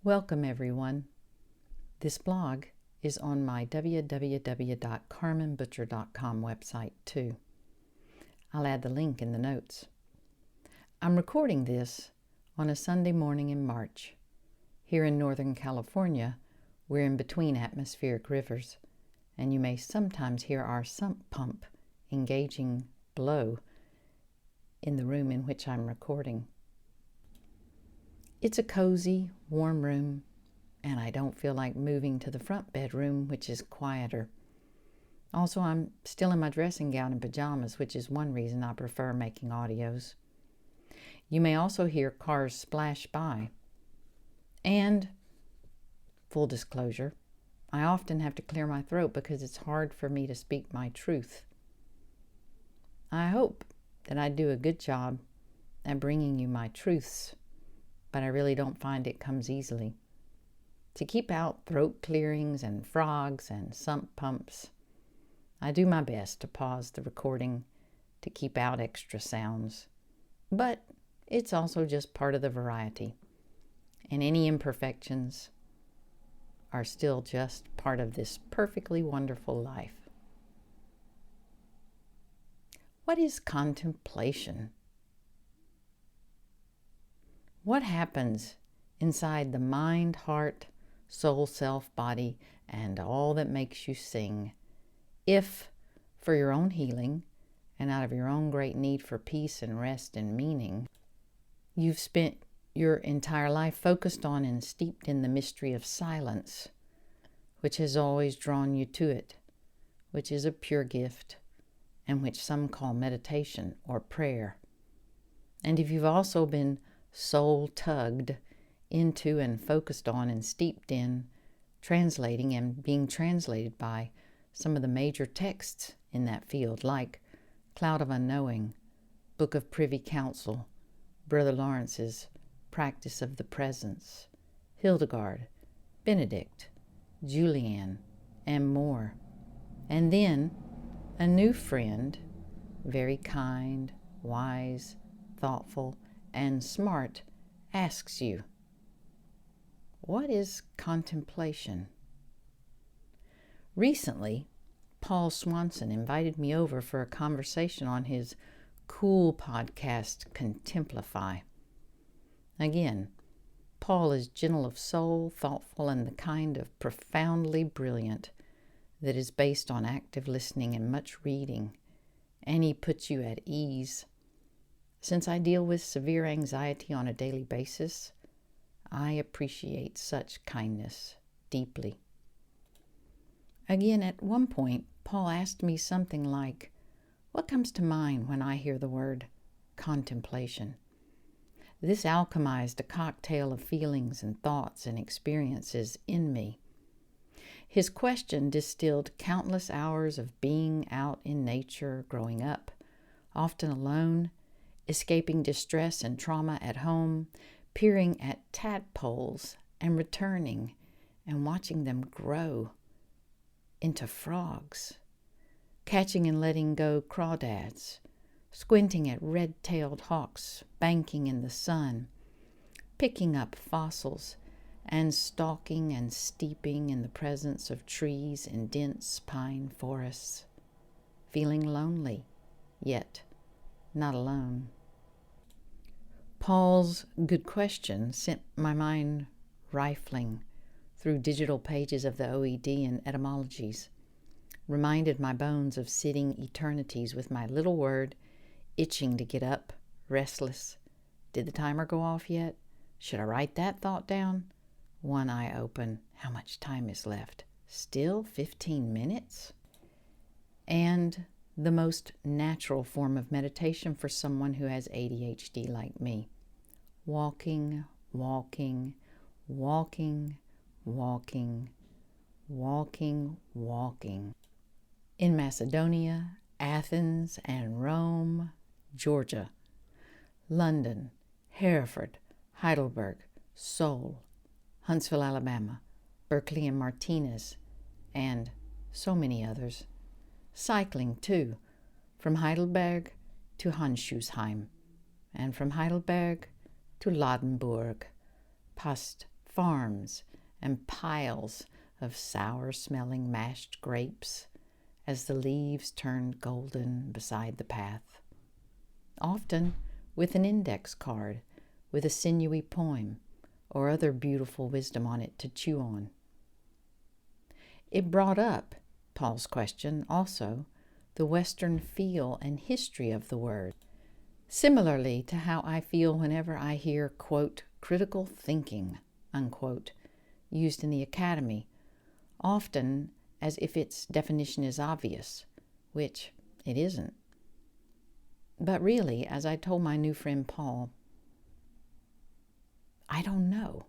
Welcome, everyone. This blog is on my www.carmenbutcher.com website, too. I'll add the link in the notes. I'm recording this on a Sunday morning in March. Here in Northern California, we're in between atmospheric rivers, and you may sometimes hear our sump pump engaging below in the room in which I'm recording. It's a cozy, warm room, and I don't feel like moving to the front bedroom, which is quieter. Also, I'm still in my dressing gown and pajamas, which is one reason I prefer making audios. You may also hear cars splash by. And, full disclosure, I often have to clear my throat because it's hard for me to speak my truth. I hope that I do a good job at bringing you my truths, but I really don't find it comes easily. To keep out throat clearings and frogs and sump pumps, I do my best to pause the recording to keep out extra sounds, but it's also just part of the variety, and any imperfections are still just part of this perfectly wonderful life. What is contemplation? What happens inside the mind, heart, soul, self, body, and all that makes you sing, if, for your own healing and out of your own great need for peace and rest and meaning, you've spent your entire life focused on and steeped in the mystery of silence, which has always drawn you to it, which is a pure gift, and which some call meditation or prayer. And if you've also been soul tugged into and focused on and steeped in translating and being translated by some of the major texts in that field, like Cloud of Unknowing, Book of Privy, Counsel, Brother Lawrence's Practice of the Presence, Hildegard, Benedict, Julian, and more. And then a new friend, very kind, wise, thoughtful, and smart, asks you, what is contemplation? Recently, Paul Swanson invited me over for a conversation on his cool podcast, Contemplify. Again, Paul is gentle of soul, thoughtful, and the kind of profoundly brilliant that is based on active listening and much reading, and he puts you at ease. Since I deal with severe anxiety on a daily basis, I appreciate such kindness deeply. Again, at one point, Paul asked me something like, what comes to mind when I hear the word contemplation? This alchemized a cocktail of feelings and thoughts and experiences in me. His question distilled countless hours of being out in nature, growing up, often alone, escaping distress and trauma at home, peering at tadpoles and returning and watching them grow into frogs, catching and letting go crawdads, squinting at red-tailed hawks banking in the sun, picking up fossils and stalking and steeping in the presence of trees in dense pine forests, feeling lonely, yet not alone. Paul's good question sent my mind rifling through digital pages of the OED and etymologies, reminded my bones of sitting eternities with my little word itching to get up, restless. Did the timer go off yet? Should I write that thought down? One eye open. How much time is left? Still 15 minutes? And the most natural form of meditation for someone who has ADHD like me. Walking, walking, walking, walking, walking, walking. In Macedonia, Athens, and Rome, Georgia, London, Hereford, Heidelberg, Seoul, Huntsville, Alabama, Berkeley and Martinez, and so many others. Cycling, too, from Heidelberg to Handschuhsheim, and from Heidelberg to Ladenburg, past farms and piles of sour-smelling mashed grapes as the leaves turned golden beside the path, often with an index card with a sinewy poem or other beautiful wisdom on it to chew on. It brought up, Paul's question, also the Western feel and history of the word, similarly to how I feel whenever I hear, quote, critical thinking, unquote, used in the academy, often as if its definition is obvious, which it isn't. But really, as I told my new friend Paul, I don't know.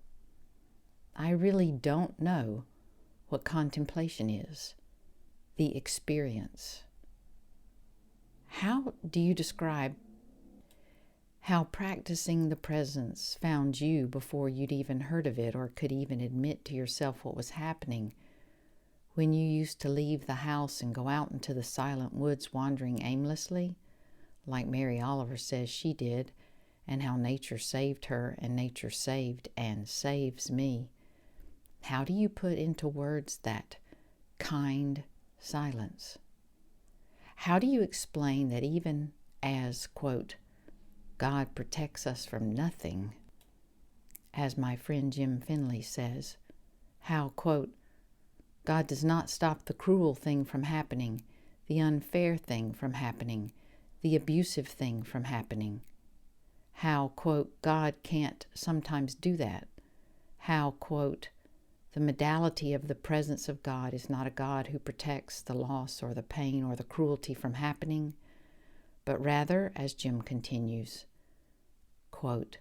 I really don't know what contemplation is, the experience. How do you describe how practicing the presence found you before you'd even heard of it or could even admit to yourself what was happening when you used to leave the house and go out into the silent woods wandering aimlessly, like Mary Oliver says she did, and how nature saved her and nature saved and saves me? How do you put into words that kind silence? How do you explain that even as, quote, God protects us from nothing, as my friend Jim Finley says, how, quote, God does not stop the cruel thing from happening, the unfair thing from happening, the abusive thing from happening. How, quote, God can't sometimes do that. How, quote, the modality of the presence of God is not a God who protects the loss or the pain or the cruelty from happening, but rather, as Jim continues, quote,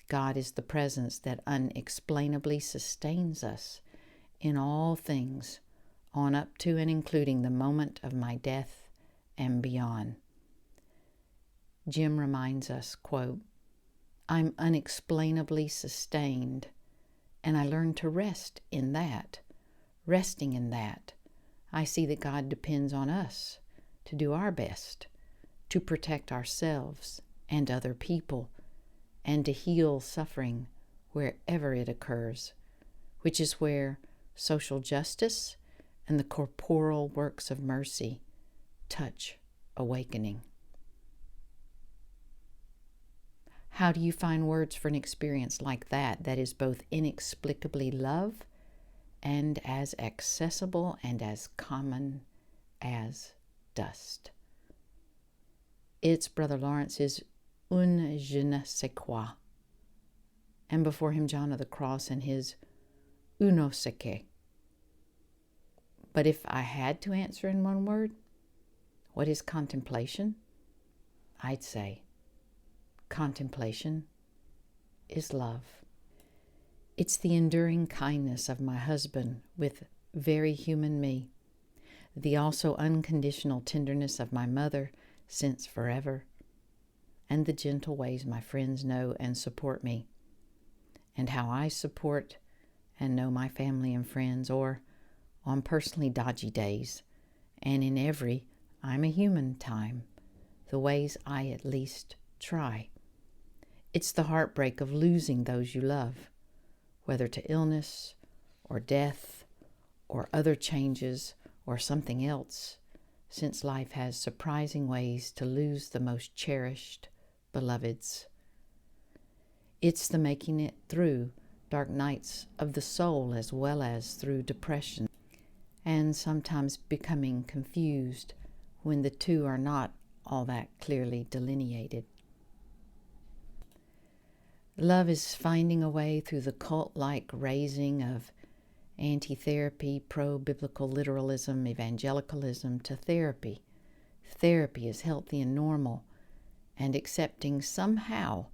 God is the presence that unexplainably sustains us in all things, on up to and including the moment of my death and beyond. Jim reminds us, quote, I'm unexplainably sustained, and I learn to rest in that. Resting in that, I see that God depends on us to do our best, to protect ourselves and other people, and to heal suffering wherever it occurs, which is where social justice and the corporal works of mercy touch awakening. How do you find words for an experience like that is both inexplicably love and as accessible and as common as dust? It's Brother Lawrence's Un je ne sais quoi, and before him John of the Cross and his Uno sais que. But if I had to answer in one word, what is contemplation? I'd say contemplation is love. It's the enduring kindness of my husband with very human me, the also unconditional tenderness of my mother since forever, and the gentle ways my friends know and support me, and how I support and know my family and friends, or on personally dodgy days, and in every I'm a human time, the ways I at least try. It's the heartbreak of losing those you love, whether to illness or death or other changes or something else, since life has surprising ways to lose the most cherished beloveds. It's the making it through dark nights of the soul as well as through depression, and sometimes becoming confused when the two are not all that clearly delineated. Love is finding a way through the cult-like raising of anti-therapy, pro-biblical literalism, evangelicalism to therapy. Therapy is healthy and normal, and accepting somehow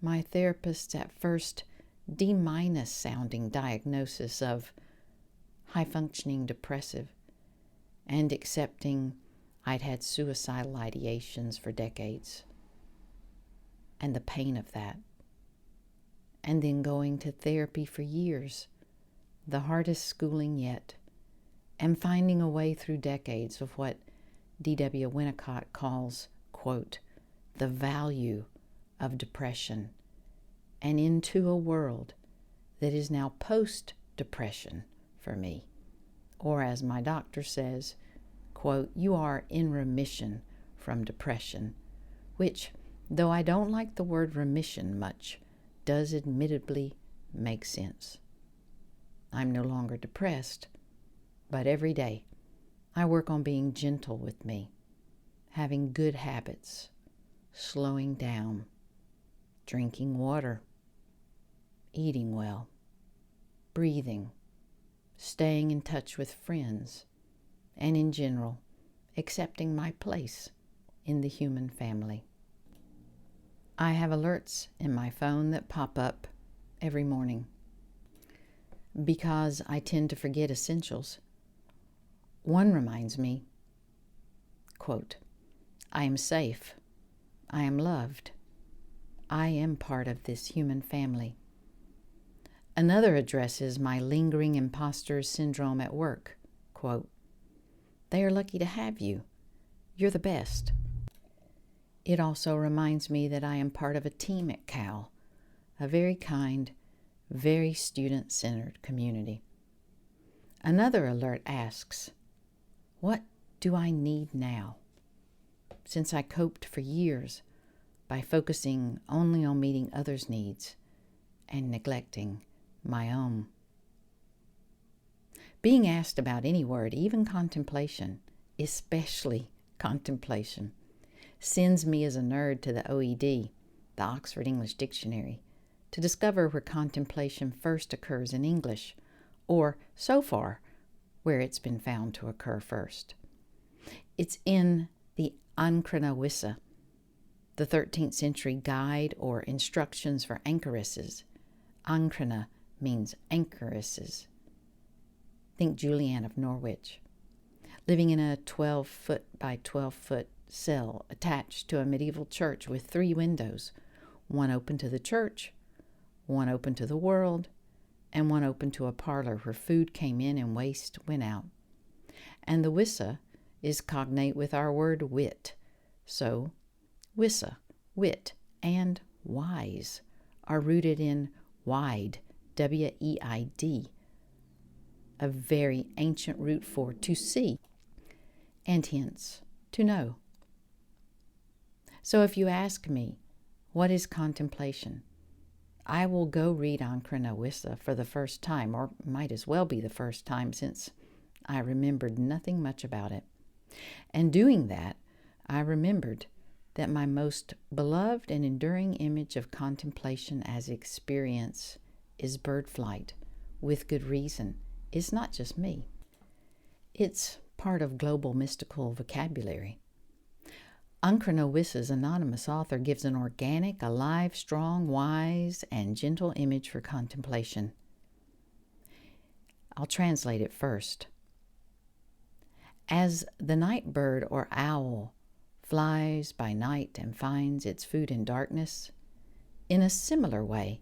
my therapist's at first D- sounding diagnosis of high-functioning depressive, and accepting I'd had suicidal ideations for decades, and the pain of that. And then going to therapy for years, the hardest schooling yet, and finding a way through decades of what D.W. Winnicott calls, quote, the value of depression, and into a world that is now post-depression for me. Or as my doctor says, quote, "You are in remission from depression," which, though I don't like the word remission much, does admittedly make sense. I'm no longer depressed, but every day I work on being gentle with me, having good habits, slowing down, drinking water, eating well, breathing, staying in touch with friends, and in general, accepting my place in the human family. I have alerts in my phone that pop up every morning. Because I tend to forget essentials, one reminds me, quote, "I am safe. I am loved. I am part of this human family." Another addresses my lingering imposter syndrome at work, quote, "They are lucky to have you. You're the best." It also reminds me that I am part of a team at Cal, a very kind, very student-centered community. Another alert asks, what do I need now? Since I coped for years by focusing only on meeting others' needs and neglecting my own. Being asked about any word, even contemplation, especially contemplation, sends me as a nerd to the OED, the Oxford English Dictionary, to discover where contemplation first occurs in English, or, so far, where it's been found to occur first. It's in the Unknowing, the 13th century guide or instructions for anchoresses. Ankhrana means anchoresses. Think Julian of Norwich, living in a 12-foot by 12-foot cell attached to a medieval church with 3 windows, one open to the church, one open to the world, and one open to a parlor where food came in and waste went out. And the wissa is cognate with our word wit. So, wissa, wit, and wise are rooted in wide, W-E-I-D, a very ancient root for to see, and hence to know. So if you ask me, what is contemplation? I will go read Ankhrana for the first time, or might as well be the first time since I remembered nothing much about it. And doing that, I remembered that my most beloved and enduring image of contemplation as experience is bird flight, with good reason. It's not just me. It's part of global mystical vocabulary. Ankhrana anonymous author gives an organic, alive, strong, wise, and gentle image for contemplation. I'll translate it first. As the night bird or owl flies by night and finds its food in darkness, in a similar way,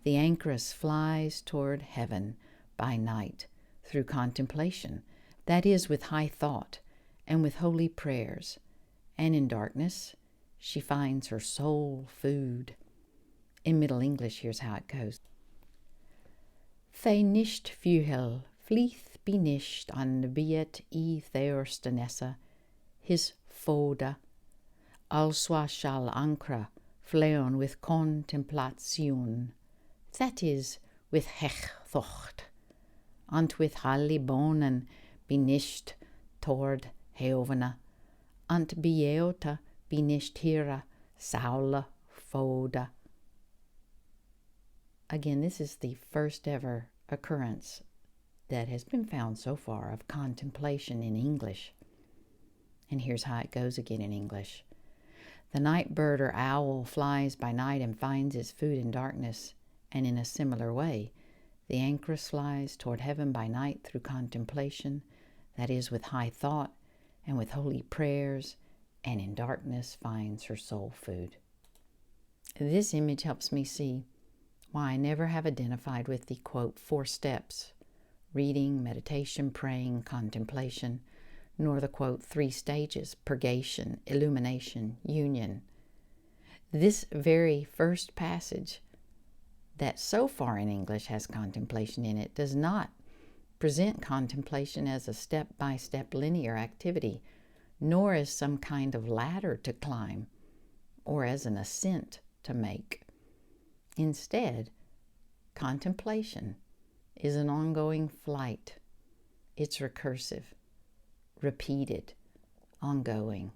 the anchoress flies toward heaven by night through contemplation, that is, with high thought and with holy prayers, and in darkness she finds her soul food. In Middle English, here's how it goes. Thei nicht fuhel, vlieth benisht an biet I theorstanessa, his foda, alswa shall ankra, fleon with contemplation, that is, with hechthocht, and with halibonen benisht toward heovena, ant bieota benisht hira saula foda. Again, this is the first ever occurrence that has been found so far of contemplation in English. And here's how it goes again in English. The night bird or owl flies by night and finds its food in darkness, and in a similar way, the anchoress flies toward heaven by night through contemplation, that is, with high thought and with holy prayers, and in darkness finds her soul food. This image helps me see why I never have identified with the, quote, 4 steps, reading, meditation, praying, contemplation, nor the, quote, 3 stages, purgation, illumination, union. This very first passage that so far in English has contemplation in it does not present contemplation as a step-by-step linear activity, nor as some kind of ladder to climb or as an ascent to make. Instead, contemplation is an ongoing flight. It's recursive, repeated, ongoing,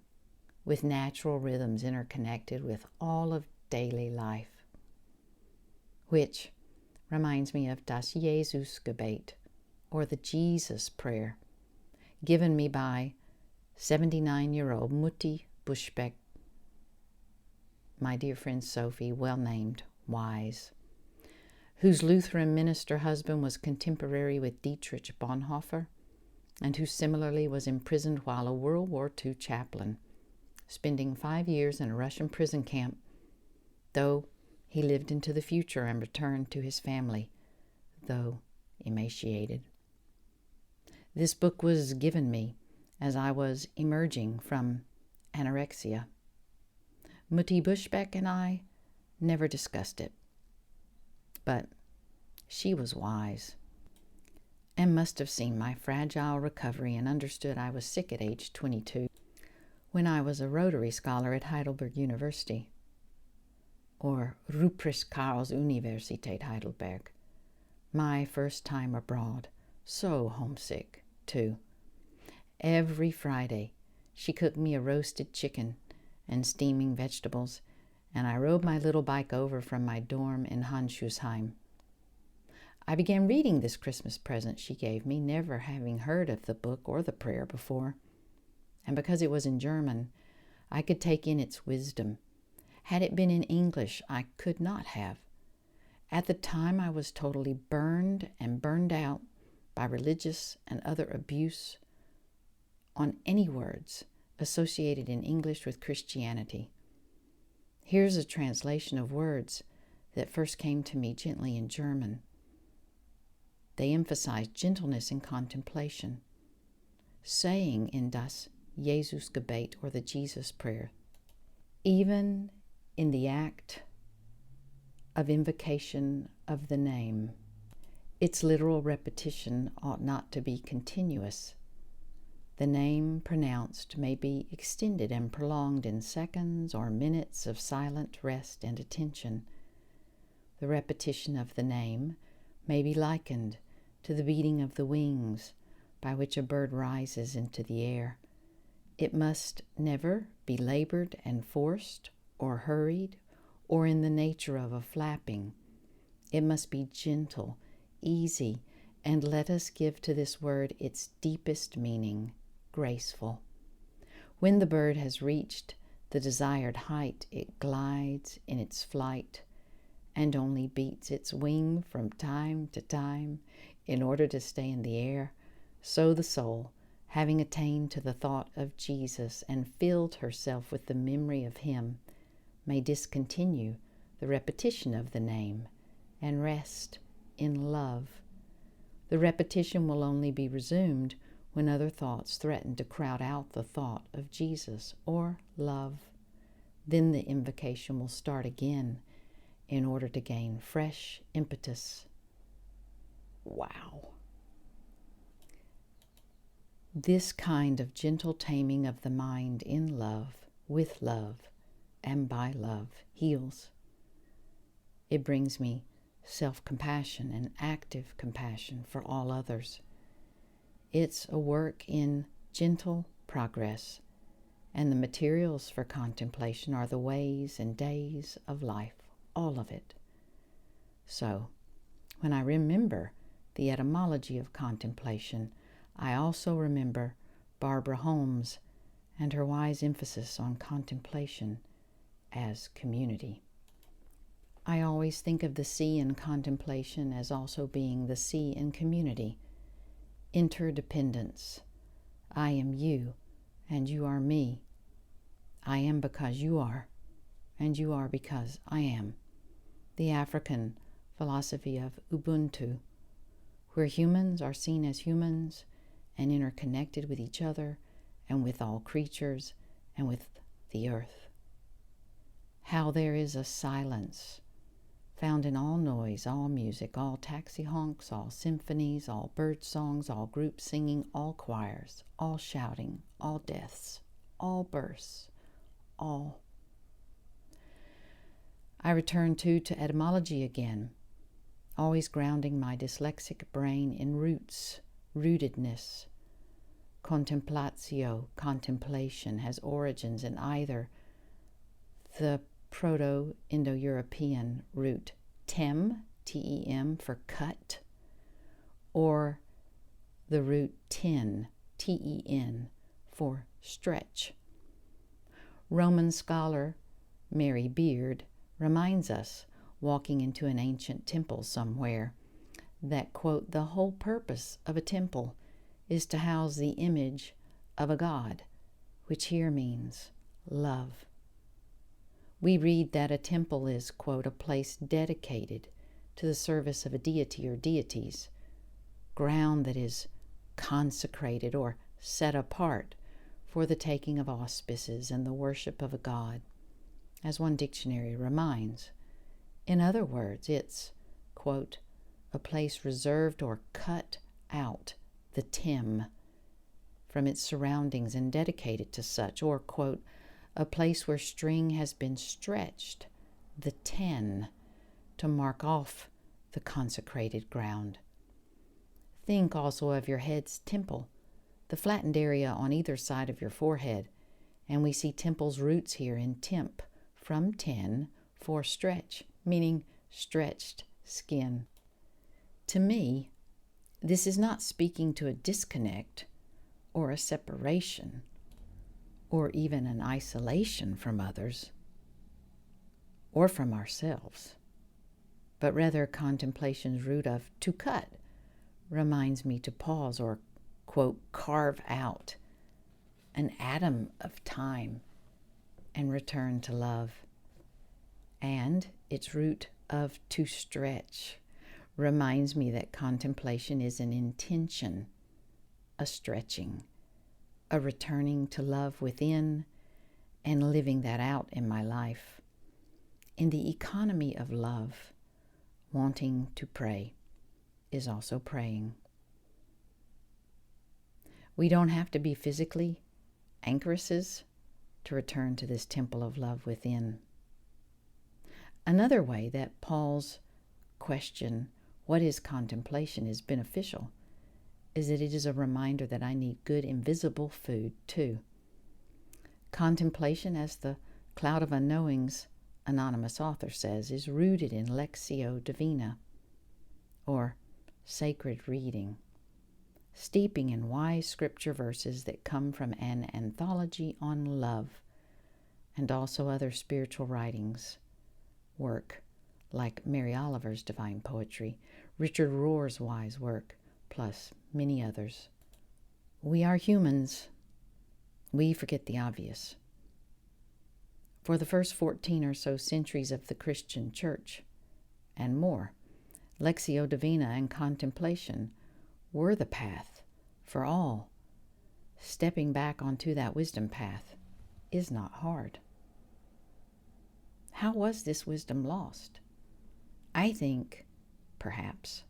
with natural rhythms interconnected with all of daily life. Which reminds me of das Jesusgebet, or the Jesus prayer, given me by 79-year-old Mutti Buschbeck, my dear friend Sophie, well named, wise, whose Lutheran minister husband was contemporary with Dietrich Bonhoeffer, and who similarly was imprisoned while a World War II chaplain, spending 5 years in a Russian prison camp, though he lived into the future and returned to his family, though emaciated. This book was given me as I was emerging from anorexia. Mutti Buschbeck and I never discussed it, but she was wise and must have seen my fragile recovery and understood I was sick at age 22 when I was a Rotary Scholar at Heidelberg University, or Ruprecht Karls Universität Heidelberg, my first time abroad, so homesick, too. Every Friday, she cooked me a roasted chicken and steaming vegetables, and I rode my little bike over from my dorm in Handschuhsheim. I began reading this Christmas present she gave me, never having heard of the book or the prayer before. And because it was in German, I could take in its wisdom. Had it been in English, I could not have. At the time, I was totally burned and burned out by religious and other abuse on any words associated in English with Christianity. Here's a translation of words that first came to me gently in German. They emphasize gentleness in contemplation, saying in das Jesusgebet, or the Jesus prayer, even in the act of invocation of the name, its literal repetition ought not to be continuous. The name pronounced may be extended and prolonged in seconds or minutes of silent rest and attention. The repetition of the name may be likened to the beating of the wings by which a bird rises into the air. It must never be labored and forced or hurried or in the nature of a flapping. It must be gentle, easy, and let us give to this word its deepest meaning, graceful. When the bird has reached the desired height, it glides in its flight and only beats its wing from time to time in order to stay in the air. So the soul, having attained to the thought of Jesus and filled herself with the memory of him, may discontinue the repetition of the name and rest in love. The repetition will only be resumed when other thoughts threaten to crowd out the thought of Jesus or love. Then the invocation will start again in order to gain fresh impetus. Wow. This kind of gentle taming of the mind in love, with love, and by love heals. It brings me self-compassion and active compassion for all others. It's a work in gentle progress, and the materials for contemplation are the ways and days of life, all of it. So, when I remember the etymology of contemplation, I also remember Barbara Holmes and her wise emphasis on contemplation as community. I always think of the sea in contemplation as also being the sea in community. Interdependence. I am you, and you are me. I am because you are, and you are because I am. The African philosophy of Ubuntu, where humans are seen as humans and interconnected with each other and with all creatures and with the earth. How there is a silence found in all noise, all music, all taxi honks, all symphonies, all bird songs, all group singing, all choirs, all shouting, all deaths, all births, all. I return to etymology again, always grounding my dyslexic brain in roots, rootedness. Contemplatio, contemplation, has origins in either the Proto-Indo-European root tem, T-E-M, for cut, or the root ten, T-E-N, for stretch. Roman scholar Mary Beard reminds us, walking into an ancient temple somewhere, that, quote, the whole purpose of a temple is to house the image of a god, which here means love. We read that a temple is, quote, a place dedicated to the service of a deity or deities, ground that is consecrated or set apart for the taking of auspices and the worship of a god, as one dictionary reminds. In other words, it's, quote, a place reserved or cut out, the tem, from its surroundings and dedicated to such, or, quote, a place where string has been stretched, the ten, to mark off the consecrated ground. Think also of your head's temple, the flattened area on either side of your forehead, and we see temple's roots here in temp, from ten, for stretch, meaning stretched skin. To me, this is not speaking to a disconnect or a separation or even an isolation from others or from ourselves, but rather contemplation's root of to cut reminds me to pause or, quote, carve out an atom of time and return to love. And its root of to stretch reminds me that contemplation is an intention, a stretching, a returning to love within and living that out in my life. In the economy of love, wanting to pray is also praying. We don't have to be physically anchoresses to return to this temple of love within. Another way that Paul's question, what is contemplation, is beneficial is that it is a reminder that I need good invisible food too. Contemplation, as the Cloud of Unknowing's anonymous author says, is rooted in Lectio Divina, or sacred reading, steeping in wise scripture verses that come from an anthology on love, and also other spiritual writings, work like Mary Oliver's Divine Poetry, Richard Rohr's wise work, plus many others. We are humans. We forget the obvious. For the first 14 or so centuries of the Christian Church, and more, Lectio Divina and contemplation were the path for all. Stepping back onto that wisdom path is not hard. How was this wisdom lost? I think, perhaps,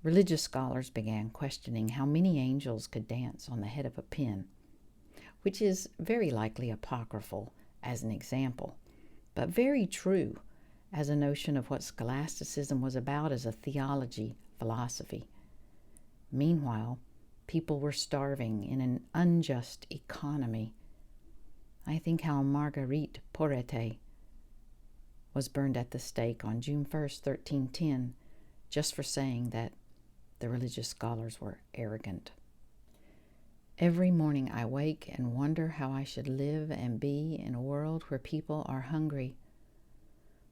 religious scholars began questioning how many angels could dance on the head of a pin, which is very likely apocryphal as an example, but very true as a notion of what scholasticism was about as a theology philosophy. Meanwhile, people were starving in an unjust economy. I think how Marguerite Porete was burned at the stake on June 1st, 1310, just for saying that the religious scholars were arrogant. Every morning I wake and wonder how I should live and be in a world where people are hungry,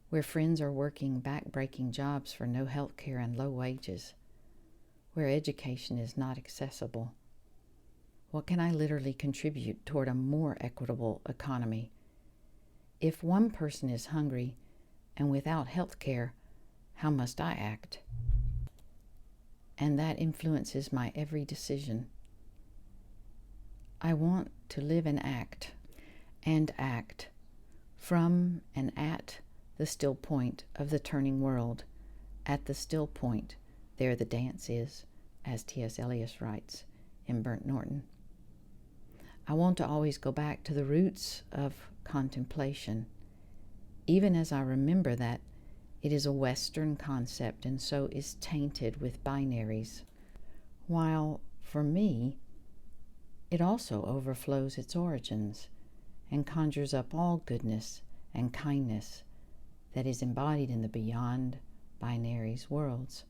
where friends are working back-breaking jobs for no health care and low wages, where education is not accessible. What can I literally contribute toward a more equitable economy? If one person is hungry and without health care, how must I act? And that influences my every decision. I want to live and act from and at the still point of the turning world. At the still point, there the dance is, as T.S. Eliot writes in Burnt Norton. I want to always go back to the roots of contemplation, even as I remember that it is a Western concept and so is tainted with binaries, while for me, it also overflows its origins and conjures up all goodness and kindness that is embodied in the beyond binaries worlds.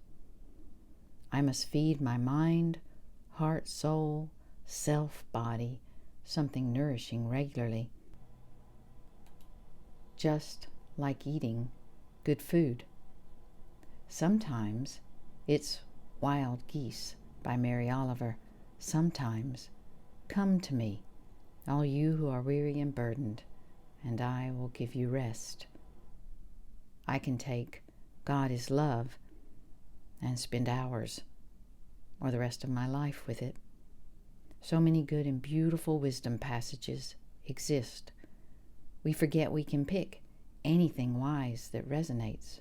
I must feed my mind, heart, soul, self, body, something nourishing regularly, just like eating good food. Sometimes it's Wild Geese by Mary Oliver. Sometimes, come to me, all you who are weary and burdened, and I will give you rest. I can take God is love and spend hours or the rest of my life with it. So many good and beautiful wisdom passages exist. We forget we can pick anything wise that resonates.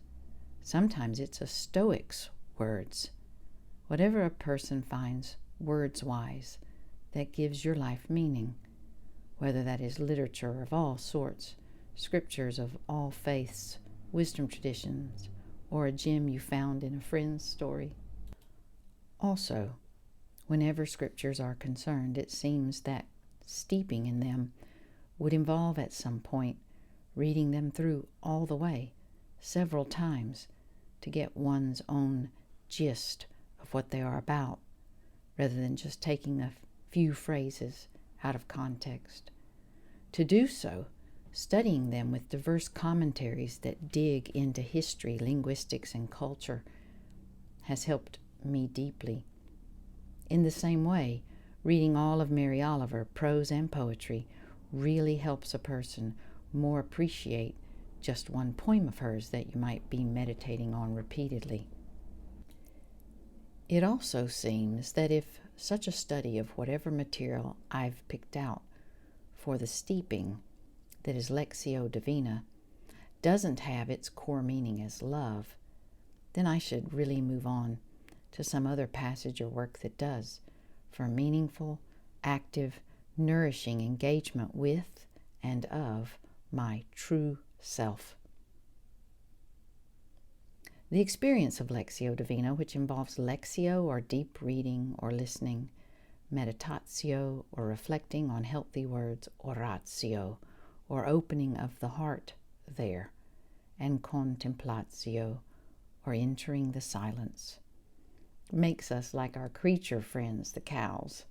Sometimes it's a Stoic's words. Whatever a person finds words wise that gives your life meaning, whether that is literature of all sorts, scriptures of all faiths, wisdom traditions, or a gem you found in a friend's story. Also, whenever scriptures are concerned, it seems that steeping in them would involve at some point reading them through all the way, several times, to get one's own gist of what they are about, rather than just taking a few phrases out of context. To do so, studying them with diverse commentaries that dig into history, linguistics, and culture has helped me deeply. In the same way, reading all of Mary Oliver, prose and poetry, really helps a person more appreciate just one poem of hers that you might be meditating on repeatedly. It also seems that if such a study of whatever material I've picked out for the steeping that is Lectio Divina doesn't have its core meaning as love, then I should really move on to some other passage or work that does, for meaningful, active, nourishing engagement with and of my true self. The experience of Lectio Divina, which involves lectio or deep reading or listening, meditatio or reflecting on healthy words, oratio or opening of the heart there, and contemplatio or entering the silence, makes us like our creature friends, the cows,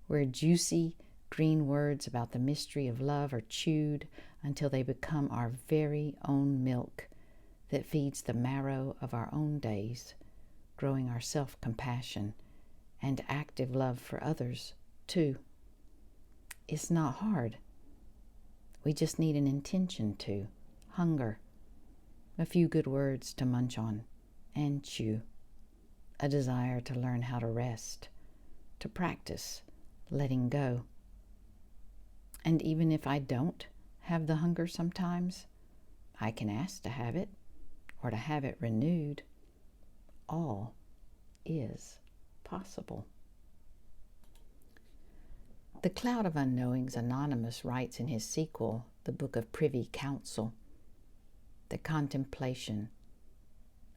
where juicy green words about the mystery of love are chewed until they become our very own milk that feeds the marrow of our own days, growing our self-compassion and active love for others, too. It's not hard. We just need an intention to, hunger, a few good words to munch on and chew, a desire to learn how to rest, to practice letting go. And even if I don't have the hunger sometimes, I can ask to have it or to have it renewed. All is possible. The Cloud of Unknowing's Anonymous writes in his sequel, the book of Privy, Counsel, that contemplation.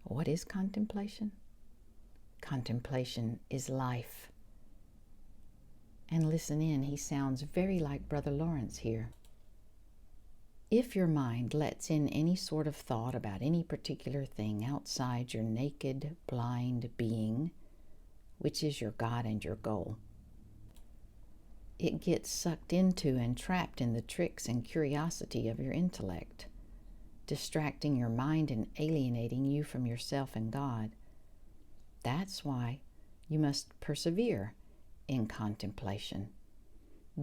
What is contemplation? Contemplation is life. And listen in, he sounds very like Brother Lawrence here. If your mind lets in any sort of thought about any particular thing outside your naked, blind being, which is your God and your goal, it gets sucked into and trapped in the tricks and curiosity of your intellect, distracting your mind and alienating you from yourself and God. That's why you must persevere in contemplation.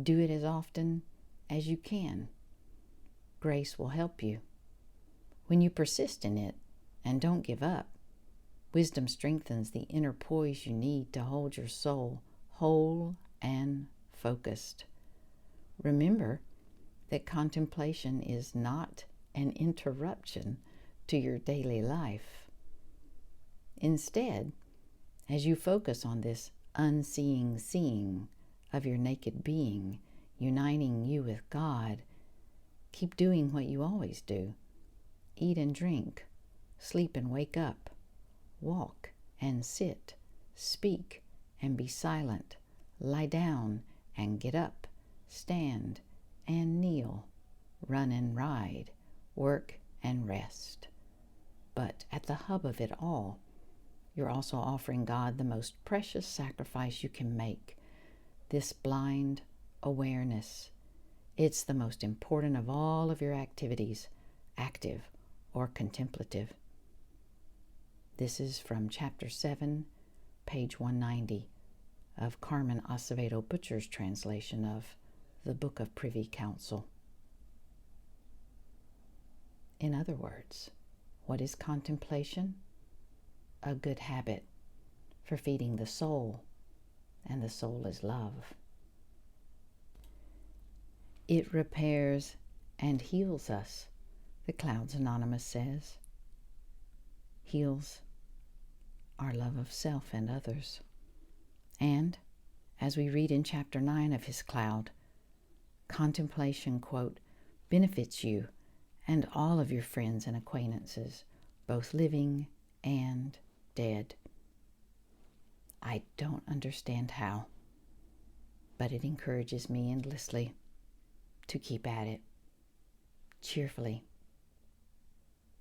Do it as often as you can. Grace will help you. When you persist in it and don't give up, wisdom strengthens the inner poise you need to hold your soul whole and focused. Remember that contemplation is not an interruption to your daily life. Instead, as you focus on this unseeing seeing of your naked being, uniting you with God, keep doing what you always do. Eat and drink, sleep and wake up, walk and sit, speak and be silent, lie down and get up, stand and kneel, run and ride, work and rest. But at the hub of it all, you're also offering God the most precious sacrifice you can make, this blind awareness. It's the most important of all of your activities, active or contemplative. This is from Chapter 7, page 190 of Carmen Acevedo Butcher's translation of the Book of Privy, Counsel. In other words, what is contemplation? A good habit for feeding the soul, and the soul is love. It repairs and heals us, the Clouds Anonymous says. Heals our love of self and others. And, as we read in Chapter 9 of his Cloud, contemplation, quote, benefits you and all of your friends and acquaintances, both living and dead. I don't understand how, but it encourages me endlessly to keep at it, cheerfully.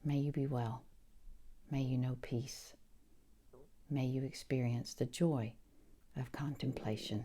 May you be well. May you know peace. May you experience the joy of contemplation.